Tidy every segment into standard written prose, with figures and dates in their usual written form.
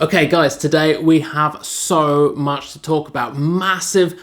Okay guys, today we have so much to talk about. Massive,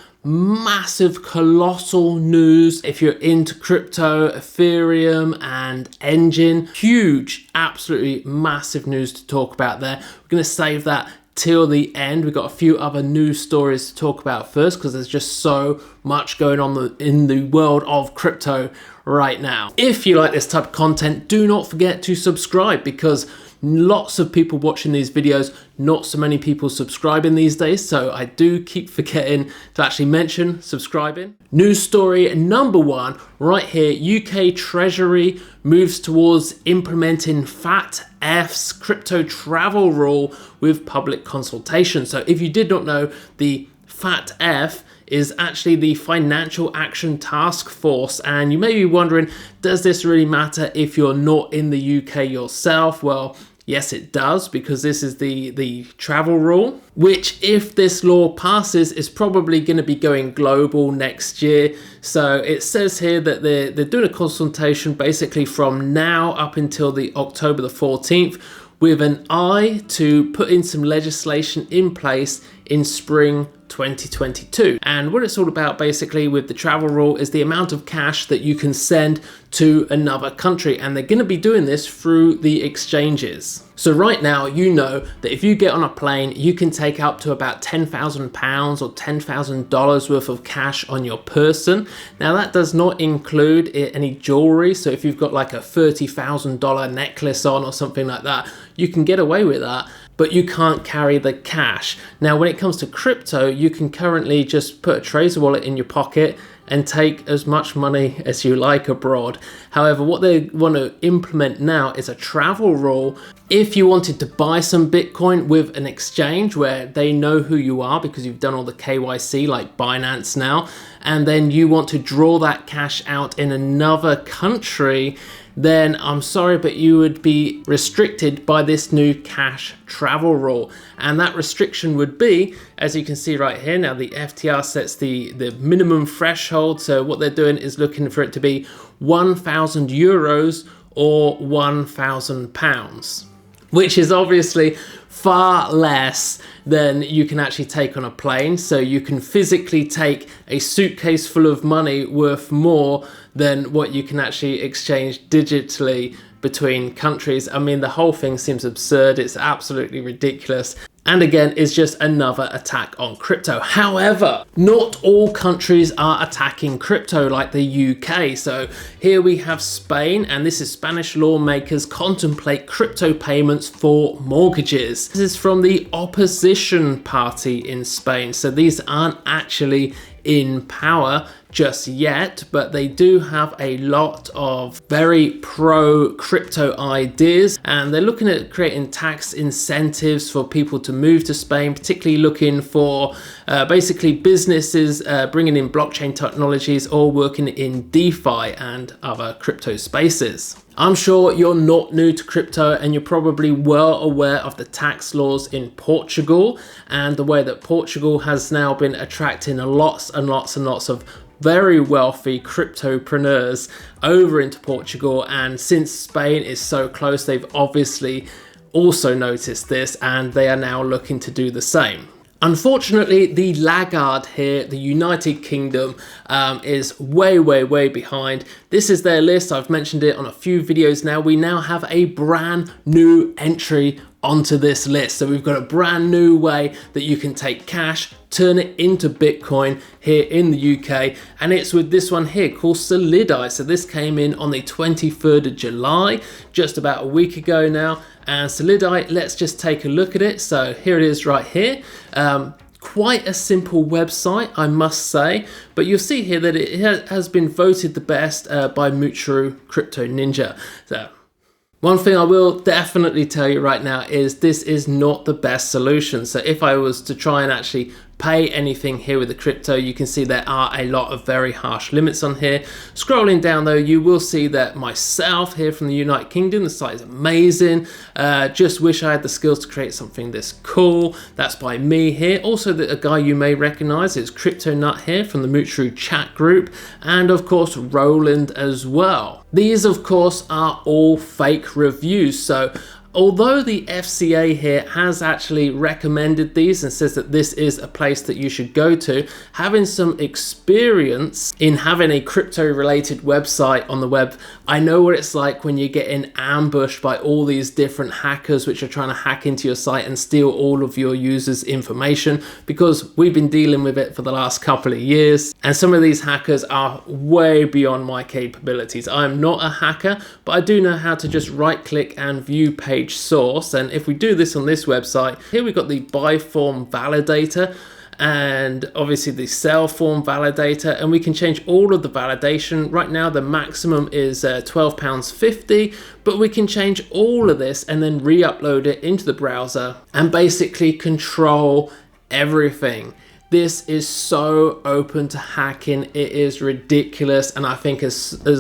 colossal news. If you're into crypto, Ethereum and Engine, huge, absolutely massive news to talk about there. We're going to save that till the end. We've got a few other news stories to talk about first because there's just so much going on in the world of crypto right now. If you like this type of content, do not forget to subscribe because lots of people watching these videos, not so many people subscribing these days, so I do keep forgetting to actually mention subscribing. News story number one right here: UK Treasury moves towards implementing FATF's crypto travel rule with public consultation. So if you did not know, the FATF is actually the Financial Action Task Force, and you may be wondering, does this really matter if you're not in the UK yourself? Well, yes, it does, because this is the travel rule, which, if this law passes, is probably going to be going global next year. So it says here that they're doing a consultation basically from now up until the October the 14th, with an eye to putting some legislation in place in spring 2022. And what it's all about basically with the travel rule is the amount of cash that you can send to another country, and they're going to be doing this through the exchanges. So right now, you know that if you get on a plane, you can take up to about £10,000 or $10,000 worth of cash on your person. Now that does not include any jewelry, so if you've got like a $30,000 necklace on or something like that, you can get away with that, but you can't carry the cash. Now when it comes to crypto, you can currently just put a Trezor wallet in your pocket and take as much money as you like abroad. However, what they want to implement now is a travel rule. If you wanted to buy some Bitcoin with an exchange where they know who you are because you've done all the KYC like Binance now, and then you want to draw that cash out in another country, then I'm sorry, but you would be restricted by this new cash travel rule. And that restriction would be, as you can see right here, now the FTR sets the minimum threshold. So what they're doing is looking for it to be 1,000 euros or £1,000, which is obviously far less than you can actually take on a plane. So you can physically take a suitcase full of money worth more than what you can actually exchange digitally between countries. I mean, the whole thing seems absurd. It's absolutely ridiculous. And again, it's just another attack on crypto. However, not all countries are attacking crypto like the UK. So here we have Spain, and this is Spanish lawmakers contemplate crypto payments for mortgages. This is from the opposition party in Spain. So these aren't actually in power just yet, but they do have a lot of very pro crypto ideas, and they're looking at creating tax incentives for people to move to Spain, particularly looking for basically businesses bringing in blockchain technologies or working in DeFi and other crypto spaces. I'm sure you're not new to crypto, and you're probably well aware of the tax laws in Portugal and the way that Portugal has now been attracting lots and lots of very wealthy cryptopreneurs over into Portugal. And since Spain is so close, they've obviously also noticed this, and they are now looking to do the same. Unfortunately, the laggard here, the United Kingdom, is way behind. This is their list. I've mentioned it on a few videos now. We now have a brand new entry onto this list. So we've got a brand new way that you can take cash, turn it into Bitcoin here in the UK, and it's with this one here called Solidity. So this came in on the 23rd of July, just about a week ago now. And Solidity, let's just take a look at it. So here it is right here. Quite a simple website, I must say, but you'll see here that it has been voted the best by Mutual Crypto Ninja. So one thing I will definitely tell you right now is this is not the best solution. So if I was to try and actually pay anything here with the crypto, you can see there are a lot of very harsh limits on here. Scrolling down though, you will see that myself here from the United Kingdom, the site is amazing. Just wish I had the skills to create something this cool. That's by me here. Also a guy you may recognize is Crypto Nut here from the Mutual chat group, and of course Roland as well. These of course are all fake reviews, so Although the FCA here has actually recommended these and says that this is a place that you should go to, having some experience in having a crypto related website on the web, I know what it's like when you're getting ambushed by all these different hackers which are trying to hack into your site and steal all of your users' information, because we've been dealing with it for the last couple of years, and some of these hackers are way beyond my capabilities. I'm not a hacker, but I do know how to just right click and view page source. And if we do this on this website, here we've got the buy form validator and obviously the sell form validator, and we can change all of the validation. Right now the maximum is £12.50, but we can change all of this and then re-upload it into the browser and basically control everything. This is so open to hacking, it is ridiculous, and I think as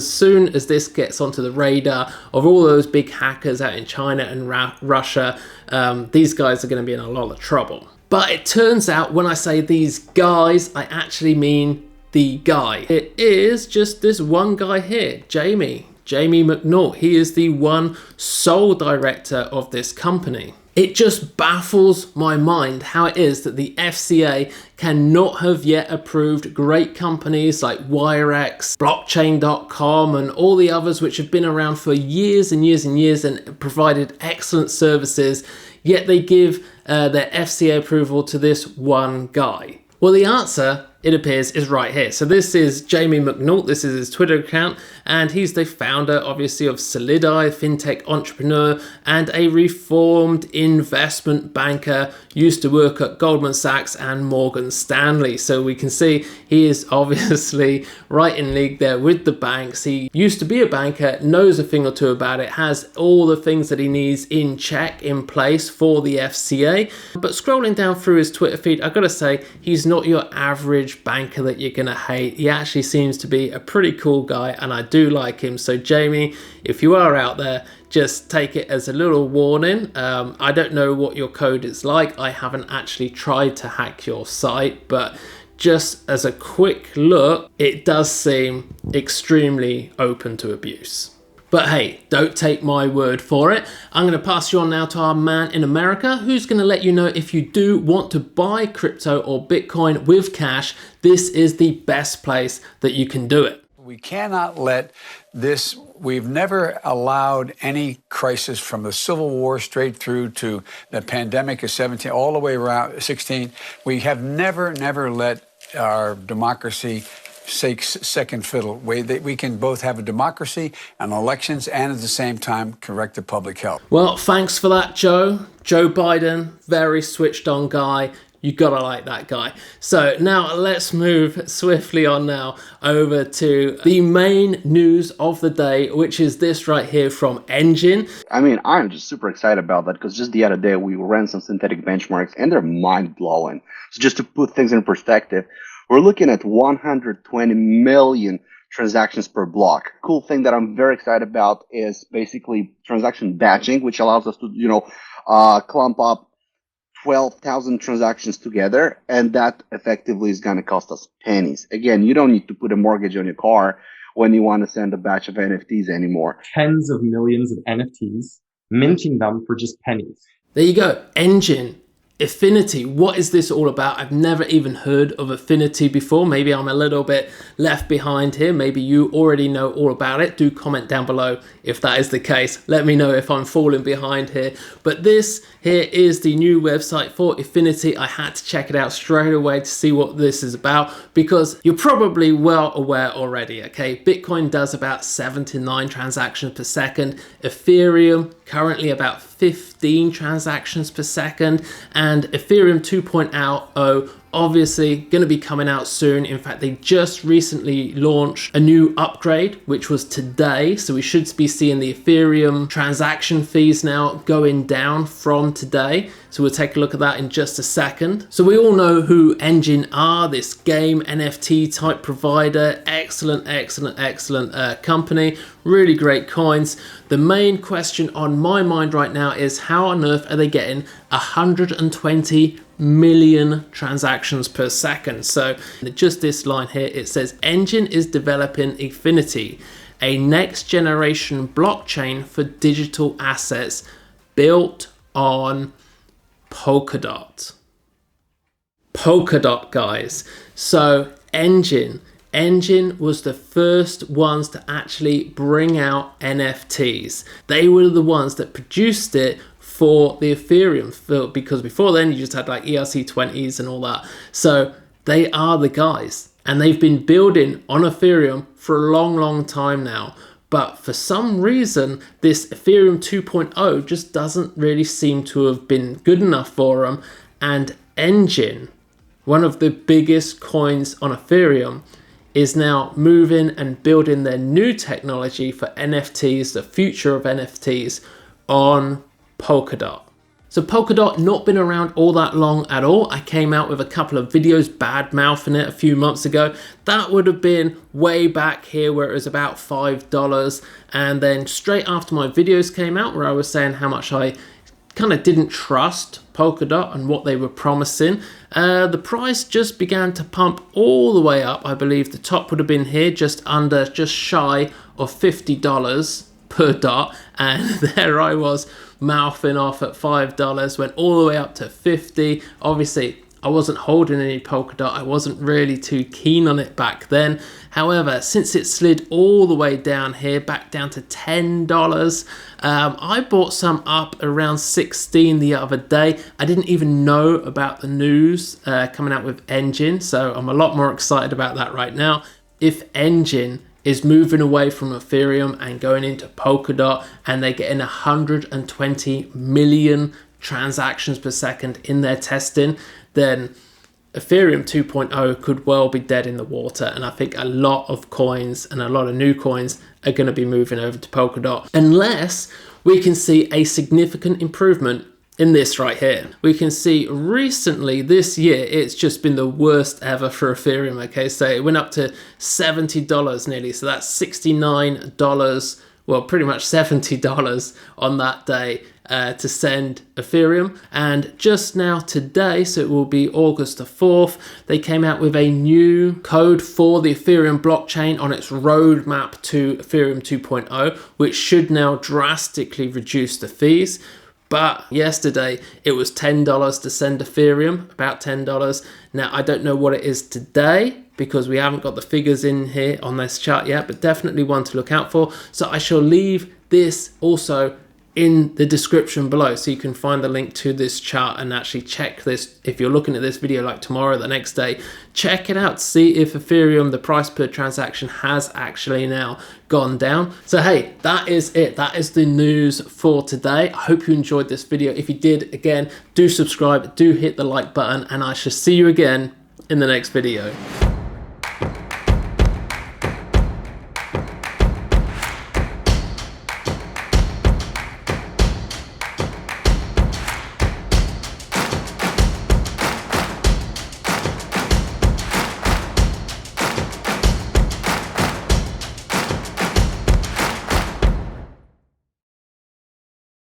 soon as this gets onto the radar of all those big hackers out in China and Russia, these guys are going to be in a lot of trouble. But it turns out when I say these guys, I actually mean the guy. It is just this one guy here, Jamie McNaught. He is the one sole director of this company. It just baffles my mind how it is that the FCA cannot have yet approved great companies like Wirex, Blockchain.com, and all the others which have been around for years and years and years and provided excellent services, yet they give their FCA approval to this one guy. Well, the answer, it appears, is right here. So this is Jamie McNaught, this is his Twitter account, and he's the founder, obviously, of Solidity, fintech entrepreneur, and a reformed investment banker, used to work at Goldman Sachs and Morgan Stanley. So we can see he is obviously right in league there with the banks. He used to be a banker, knows a thing or two about it, has all the things that he needs in check, in place for the FCA. But scrolling down through his Twitter feed, I've got to say, he's not your average banker that you're gonna hate. He actually seems to be a pretty cool guy, and I do like him. So Jamie, if you are out there, just take it as a little warning. I don't know what your code is like. I haven't actually tried to hack your site, but just as a quick look, it does seem extremely open to abuse. But hey, don't take my word for it. I'm going to pass you on now to our man in America, who's going to let you know if you do want to buy crypto or Bitcoin with cash, this is the best place that you can do it. We cannot let this, we've never allowed any crisis from the Civil War straight through to the pandemic of 17, all the way around 16. We have never let our democracy take second fiddle. We can both have a democracy and elections and at the same time correct the public health. Well, thanks for that, Joe. Joe Biden, very switched on guy. You gotta like that guy. So now let's move swiftly on now over to the main news of the day, which is this right here from Engine. I mean, I'm just super excited about that because just the other day we ran some synthetic benchmarks and they're mind-blowing. So just to put things in perspective, we're looking at 120 million transactions per block. Cool thing that I'm very excited about is basically transaction batching, which allows us to, clump up 12,000 transactions together, and that effectively is going to cost us pennies. Again, you don't need to put a mortgage on your car when you want to send a batch of NFTs anymore. Tens of millions of NFTs, minting them for just pennies. There you go, Engine. Affinity, what is this all about? I've never even heard of Affinity before. Maybe I'm a little bit left behind here. Maybe you already know all about it. Do comment down below if that is the case. Let me know if I'm falling behind here. But this here is the new website for Affinity. I had to check it out straight away to see what this is about because you're probably well aware already, okay? Bitcoin does about 7 to 9 transactions per second. Ethereum currently about 15 transactions per second, and Ethereum 2.0 obviously going to be coming out soon. In fact, they just recently launched a new upgrade, which was today. So we should be seeing the Ethereum transaction fees now going down from today. So we'll take a look at that in just a second. So we all know who Engine are, this game NFT type provider. Excellent company, really great coins. The main question on my mind right now is how on earth are they getting 120 million transactions per second? So just this line here, it says Engine is developing Affinity, a next generation blockchain for digital assets built on Polkadot. Polkadot, guys. So Engine was the first ones to actually bring out NFTs. They were the ones that produced it for the Ethereum, because before then you just had like ERC20s and all that. So they are the guys, and they've been building on Ethereum for a long time now. But for some reason, this Ethereum 2.0 just doesn't really seem to have been good enough for them. And Engine, one of the biggest coins on Ethereum, is now moving and building their new technology for NFTs, the future of NFTs, on Polkadot. So Polkadot not been around all that long at all. I came out with a couple of videos bad mouthing it a few months ago. That would have been way back here where it was about $5. And then straight after my videos came out where I was saying how much I kind of didn't trust Polkadot and what they were promising, the price just began to pump all the way up. I believe the top would have been here, just shy of $50 per dot, and there I was mouthing off at $5, went all the way up to 50. Obviously I wasn't holding any Polkadot, I wasn't really too keen on it back then. However, since it slid all the way down here, back down to $10, I bought some up around 16 the other day. I didn't even know about the news coming out with Engine, so I'm a lot more excited about that right now. If Engine is moving away from Ethereum and going into Polkadot, and they're getting 120 million transactions per second in their testing, then Ethereum 2.0 could well be dead in the water. And I think a lot of coins and a lot of new coins are going to be moving over to Polkadot, unless we can see a significant improvement in this right here. We can see recently this year, it's just been the worst ever for Ethereum. Okay, so it went up to $70 nearly. So that's $69, well, pretty much $70 on that day to send Ethereum. And just now today, so it will be August the 4th, they came out with a new code for the Ethereum blockchain on its roadmap to Ethereum 2.0, which should now drastically reduce the fees. But yesterday it was $10 to send Ethereum, about $10. Now I don't know what it is today because we haven't got the figures in here on this chart yet, but definitely one to look out for. So I shall leave this also in the description below, so you can find the link to this chart and actually check this. If you're looking at this video like tomorrow, the next day, check it out, see if Ethereum, the price per transaction, has actually now gone down. So hey, that is it. That is the news for today. I hope you enjoyed this video. If you did, again, do subscribe, do hit the like button, and I shall see you again in the next video.